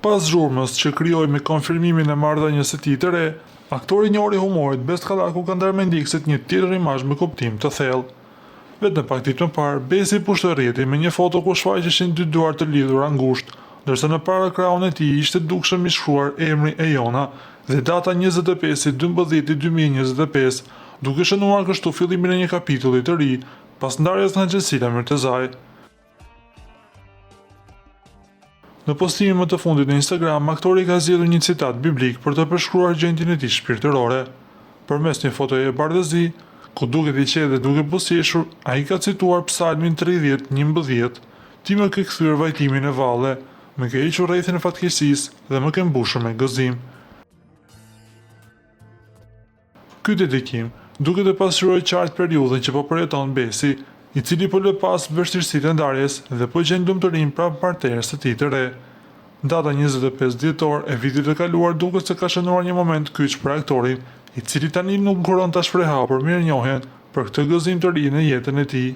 Pas zhurmës që krijoi me konfirmimin e marrëdhënies së tij të re, aktori i njohur i humorit Best Kallaku ka ndarë mendikësit një tjetër imazh me kuptim të thellë. Vetëm pak ditë më parë, Besi pushtoi rrjetin me një foto ku shfaqeshin dy duar të lidhura ngushtë, ndërsa në para krahun e tij ishte dukshëm i shkruar emri Ejona dhe data 25/12/2025, duke shënuar kështu fillimin e një kapitulli të ri pas ndarjes nga Xhesila Mirtezaj. Në postimin më të fundit në Instagram, aktori ka zgjedhur një citat biblik për të përshkruar gjendjen e tij shpirtërore. Përmes një fotoje bardhëzi, ku duket i qetë dhe duke buzëqeshur, ai ka cituar Psalmin 30:11, "Ti më ke kthyer vajtimin e valle, më ke hequr rrethin e fatkeqësisë dhe më ke mbushur me gëzim." Ky dedikim duket të pasqyrojë qartë periudhën që po përjeton Besi, i cili po lë pas vështirësitë e ndarjes dhe po gjen lumturinë pranë partneres së tij të re. Data 25 dhjetor e vitit të kaluar duket se ka shënuar një moment kyç për aktorin, i cili tani nuk nguron ta shprehë hapur mirënjohjen për këtë gëzim të ri në jetën e tij.